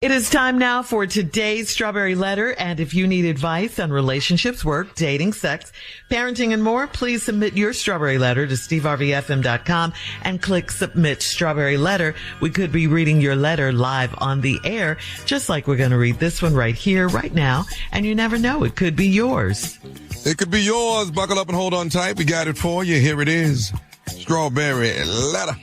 It is time now for today's Strawberry Letter, and if you need advice on relationships, work, dating, sex, parenting, and more, please submit your Strawberry Letter to steveharveyfm.com and click Submit Strawberry Letter. We could be reading your letter live on the air, just like we're going to read this one right here, right now, and you never know, it could be yours. It could be yours. Buckle up and hold on tight. We got it for you. Here it is. Strawberry Letter.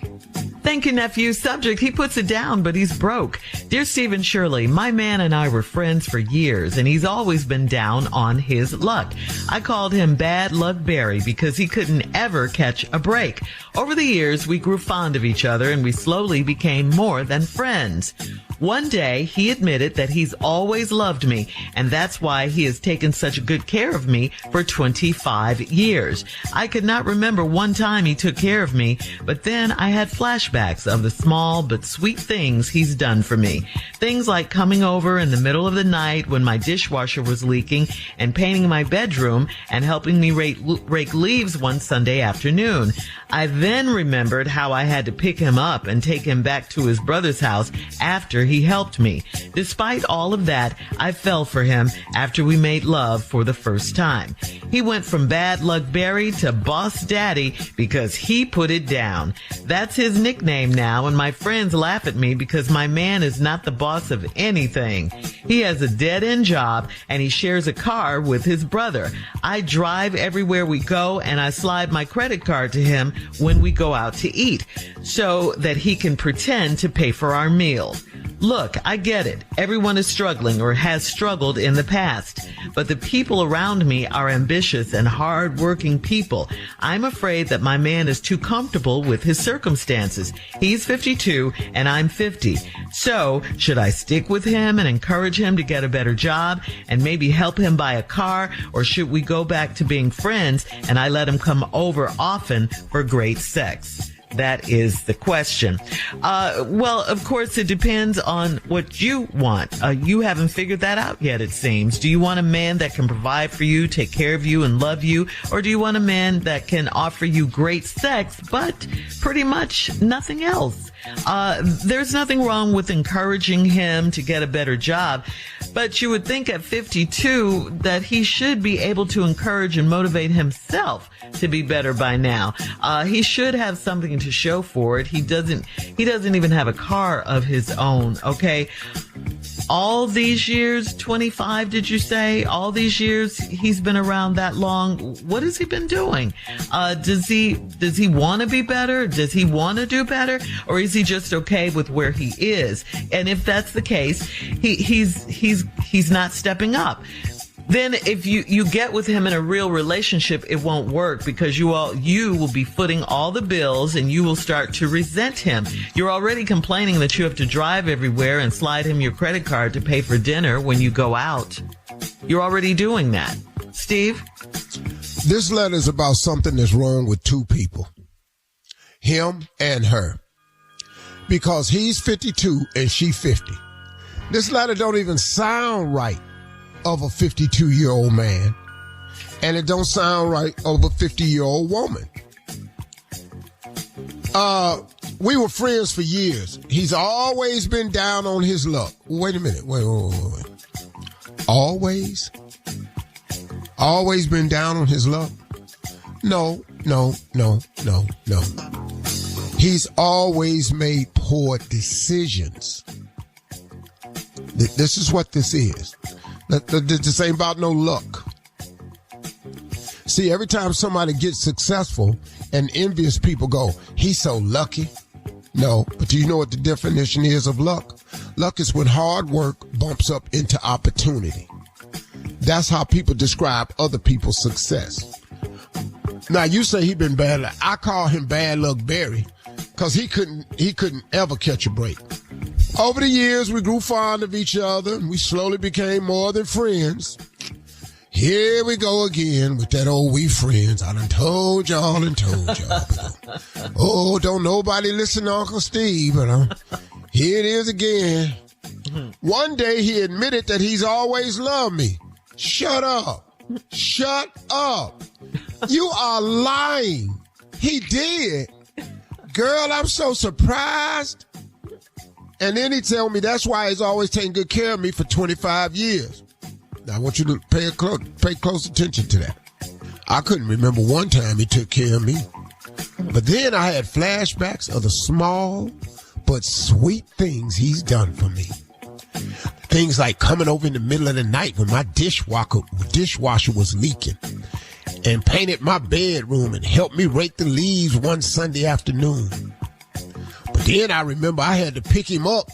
Thank you, nephew. Subject, he puts it down, but he's broke. Dear Steve and Shirley, my man and I were friends for years, and he's always been down on his luck. I called him Bad Luck Barry because he couldn't ever catch a break. Over the years, we grew fond of each other, and we slowly became more than friends. One day, he admitted that he's always loved me, and that's why he has taken such good care of me for 25 years. I could not remember one time he took care of me, but then I had flashbacks of the small but sweet things he's done for me. Things like coming over in the middle of the night when my dishwasher was leaking and painting my bedroom and helping me rake leaves one Sunday afternoon. I then remembered how I had to pick him up and take him back to his brother's house after he helped me. Despite all of that, I fell for him after we made love for the first time. He went from Bad Luck Barry to Boss Daddy because he put it down. That's his nickname now, and my friends laugh at me because my man is not the boss of anything. He has a dead-end job, and he shares a car with his brother. I drive everywhere we go, and I slide my credit card to him when we go out to eat so that he can pretend to pay for our meal. Look, I get it. Everyone is struggling or has struggled in the past, but the people around me are ambitious and hard-working people. I'm afraid that my man is too comfortable with his circumstances. He's 52 and I'm 50. So, should I stick with him and encourage him to get a better job and maybe help him buy a car, or should we go back to being friends and I let him come over often for great sex? That is the question. Well, of course, it depends on what you want. You haven't figured that out yet, it seems. Do you want a man that can provide for you, take care of you, and love you? Or do you want a man that can offer you great sex, but pretty much nothing else? There's nothing wrong with encouraging him to get a better job, but you would think at 52 that he should be able to encourage and motivate himself to be better by now. He should have something to show for it. He doesn't even have a car of his own, okay? All these years, 25, did you say? All these years he's been around that long. What has he been doing? Does he want to be better? Does he want to do better? Or is he just okay with where he is? And if that's the case, he's not stepping up. Then if you get with him in a real relationship, it won't work because you will be footing all the bills and you will start to resent him. You're already complaining that you have to drive everywhere and slide him your credit card to pay for dinner when you go out. You're already doing that. Steve? This letter is about something that's wrong with two people. Him and her. Because he's 52 and she 50. This letter don't even sound right of a 52-year-old man, and it don't sound right of a 50-year-old woman. We were friends for years. He's always been down on his luck. Wait a minute. Wait. Always been down on his luck? No. He's always made poor decisions. This is what this is. This ain't about no luck. See, every time somebody gets successful and envious people go, he's so lucky. No, but do you know what the definition is of luck? Luck is when hard work bumps up into opportunity. That's how people describe other people's success. Now, you say he been bad luck. I call him Bad Luck Barry because he couldn't ever catch a break. Over the years, we grew fond of each other, and we slowly became more than friends. Here we go again with that old we friends. I done told y'all. Oh, don't nobody listen to Uncle Steve, but here it is again. One day he admitted that he's always loved me. Shut up. You are lying. He did. Girl, I'm so surprised. And then he told me that's why he's always taking good care of me for 25 years. Now, I want you to pay close attention to that. I couldn't remember one time he took care of me. But then I had flashbacks of the small but sweet things he's done for me. Things like coming over in the middle of the night when my dishwasher was leaking and painted my bedroom and helped me rake the leaves one Sunday afternoon. But then I remember I had to pick him up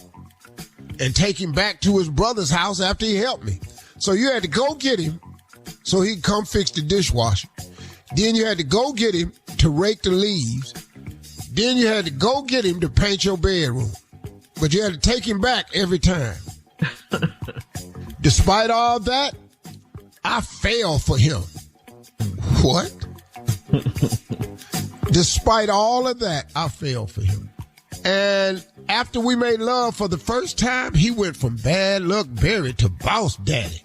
and take him back to his brother's house after he helped me. So you had to go get him so he could come fix the dishwasher. Then you had to go get him to rake the leaves. Then you had to go get him to paint your bedroom. But you had to take him back every time. Despite all that, I fell for him. What? Despite all of that, I fell for him. And after we made love for the first time, he went from bad luck Barry to boss daddy.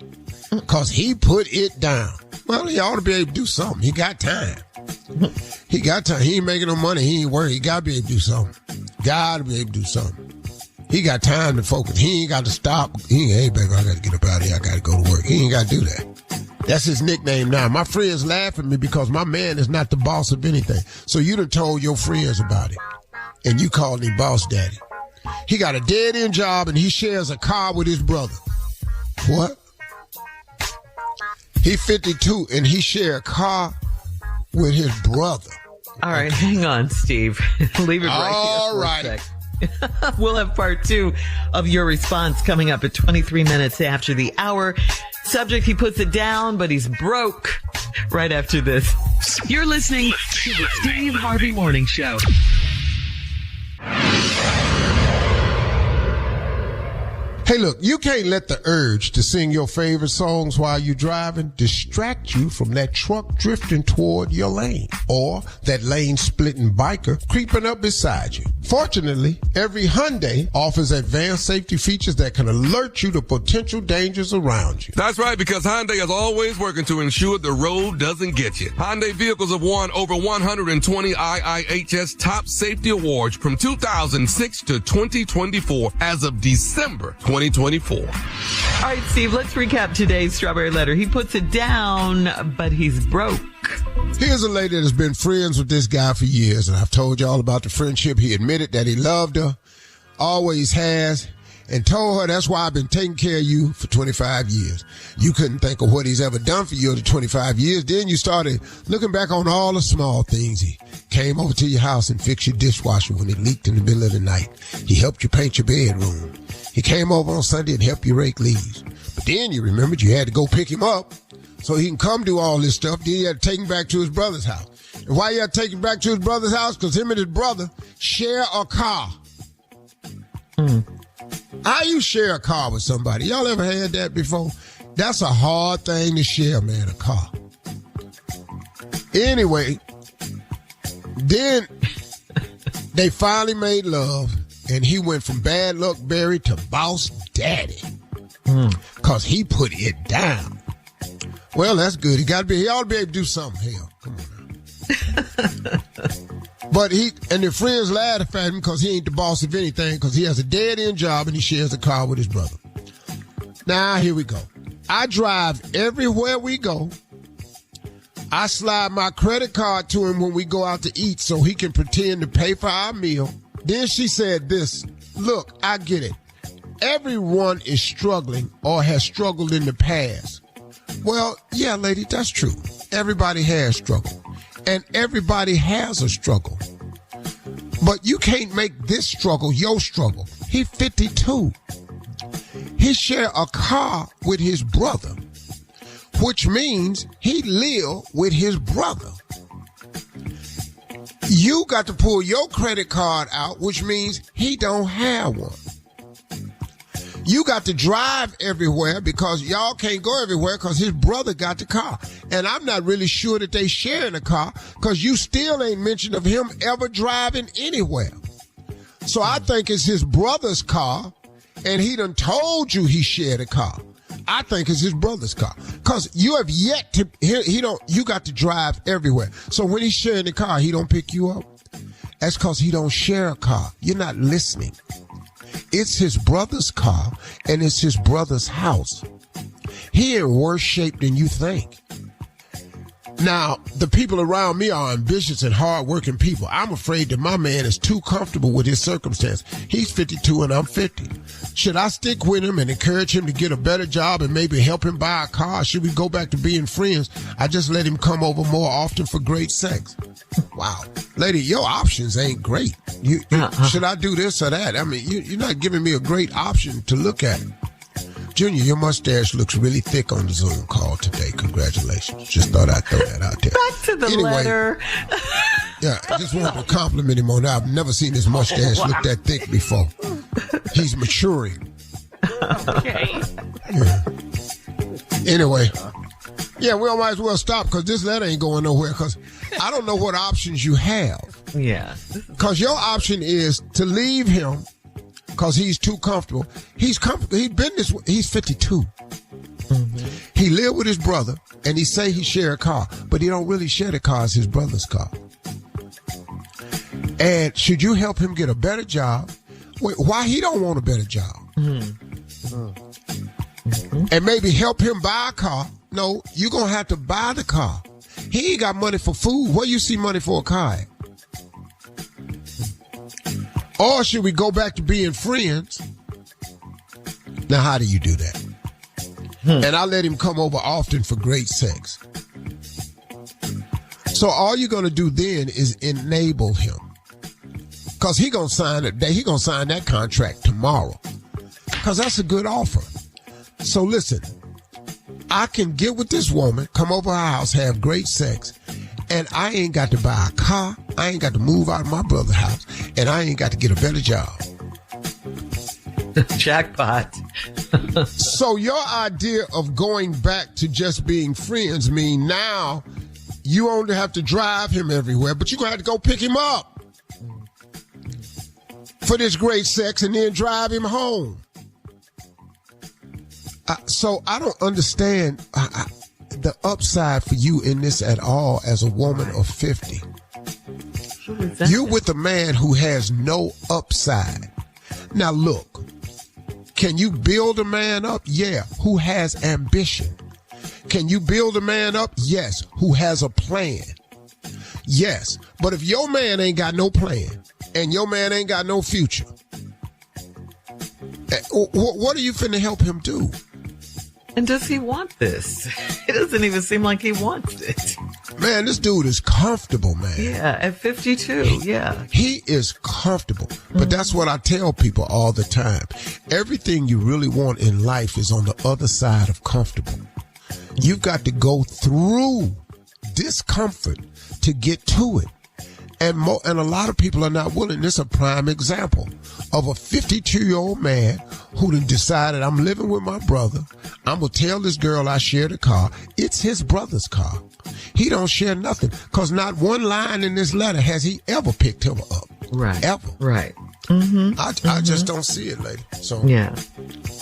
Because he put it down. Well, he ought to be able to do something. He got time. He got time. He ain't making no money. He ain't worried. He got to be able to do something. Got to be able to do something. He got time to focus. He ain't got to stop. He ain't, hey, baby, I got to get up out of here. I got to go to work. He ain't got to do that. That's his nickname now. My friends laugh at me because my man is not the boss of anything. So you done told your friends about it. And you called him boss daddy. He got a dead-end job and he shares a car with his brother. What? He 52 and he share a car with his brother. All right, hang on, Steve. Leave it right All here for a sec. We'll have part 2 of your response coming up at 23 minutes after the hour. Subject, he puts it down, but he's broke. Right after this. You're listening to the Steve Harvey Morning Show. Hey, look, you can't let the urge to sing your favorite songs while you're driving distract you from that truck drifting toward your lane or that lane-splitting biker creeping up beside you. Fortunately, every Hyundai offers advanced safety features that can alert you to potential dangers around you. That's right, because Hyundai is always working to ensure the road doesn't get you. Hyundai vehicles have won over 120 IIHS top safety awards from 2006 to 2024 as of December 2024. All right, Steve, let's recap today's Strawberry Letter. He puts it down, but he's broke. Here's a lady that's been friends with this guy for years, and I've told you all about the friendship. He admitted that he loved her, always has, and told her that's why I've been taking care of you for 25 years. You couldn't think of what he's ever done for you in the 25 years. Then you started looking back on all the small things. He came over to your house and fixed your dishwasher when it leaked in the middle of the night. He helped you paint your bedroom. He came over on Sunday and helped you rake leaves. But then you remembered you had to go pick him up so he can come do all this stuff. Then you had to take him back to his brother's house. And why you had to take him back to his brother's house? Because him and his brother share a car. How you share a car with somebody? Y'all ever had that before? That's a hard thing to share, man, a car. Anyway, then they finally made love, and he went from bad luck Barry to boss daddy. Because he put it down. Well, that's good. He ought to be able to do something. Hell, come on now. But and the friends laugh at him because he ain't the boss of anything, because he has a dead-end job and he shares a car with his brother. Now, here we go. I drive everywhere we go. I slide my credit card to him when we go out to eat so he can pretend to pay for our meal. Then she said this, look, I get it. Everyone is struggling or has struggled in the past. Well, yeah, lady, that's true. Everybody has struggled. And everybody has a struggle. But you can't make this struggle your struggle. He's 52. He share a car with his brother, which means he live with his brother. You got to pull your credit card out, which means he don't have one. You got to drive everywhere because y'all can't go everywhere because his brother got the car. And I'm not really sure that they sharing a car because you still ain't mentioned of him ever driving anywhere. So I think it's his brother's car, and he done told you he shared a car. I think it's his brother's car because you have yet to, you got to drive everywhere. So when he's sharing the car, he don't pick you up. That's because he don't share a car. You're not listening. It's his brother's car, and it's his brother's house. He in worse shape than you think. Now, the people around me are ambitious and hardworking people. I'm afraid that my man is too comfortable with his circumstance. He's 52 and I'm 50. Should I stick with him and encourage him to get a better job and maybe help him buy a car? Should we go back to being friends? I just let him come over more often for great sex. Wow. Lady, your options ain't great. Should I do this or that? I mean, you're not giving me a great option to look at. Junior, your mustache looks really thick on the Zoom call today. Congratulations. Just thought I'd throw that out there. Back to the letter. Yeah, I just wanted to compliment him on that. I've never seen his mustache look that thick before. He's maturing. Okay. Yeah. Anyway. Yeah, we might as well stop because this letter ain't going nowhere because I don't know what options you have. Yeah. Because your option is to leave him because he's too comfortable. He's comfortable. He's 52. Mm-hmm. He lived with his brother, and he say he share a car, but he don't really share the car. It's his brother's car. And should you help him get a better job? Wait, why he don't want a better job? Mm-hmm. Mm-hmm. And maybe help him buy a car. No, you're going to have to buy the car. He ain't got money for food. Where you see money for a car at? Or should we go back to being friends? Now, how do you do that? And I let him come over often for great sex. So all you're going to do then is enable him. Because he going to sign it. He going to sign that contract tomorrow. Because that's a good offer. So listen, I can get with this woman, come over our house, have great sex, and I ain't got to buy a car. I ain't got to move out of my brother's house, and I ain't got to get a better job. Jackpot. So your idea of going back to just being friends mean now you only have to drive him everywhere, but you're going to have to go pick him up for this great sex and then drive him home. So I don't understand the upside for you in this at all as a woman of 50. You're with a man who has no upside. Now look, can you build a man up? Yeah. Who has ambition? Can you build a man up? Yes. Who has a plan? Yes. But if your man ain't got no plan and your man ain't got no future, what are you finna help him do? And does he want this? It doesn't even seem like he wants it. Man, this dude is comfortable, man. Yeah, at 52, yeah. He is comfortable. But that's what I tell people all the time. Everything you really want in life is on the other side of comfortable. You've got to go through discomfort to get to it. And a lot of people are not willing. This is a prime example of a 52-year-old man who done decided, I'm living with my brother. I'm going to tell this girl I share the car. It's his brother's car. He don't share nothing because not one line in this letter has he ever picked him up. Right. Ever. Right. Mm-hmm. I just don't see it, lady. So yeah.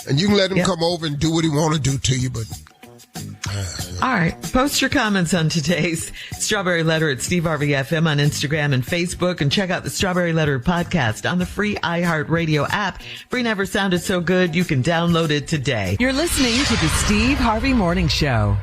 And you can let him come over and do what he want to do to you, but... All right. Post your comments on today's Strawberry Letter at Steve Harvey FM on Instagram and Facebook, and check out the Strawberry Letter podcast on the free iHeartRadio app. Free never sounded so good. You can download it today. You're listening to the Steve Harvey Morning Show.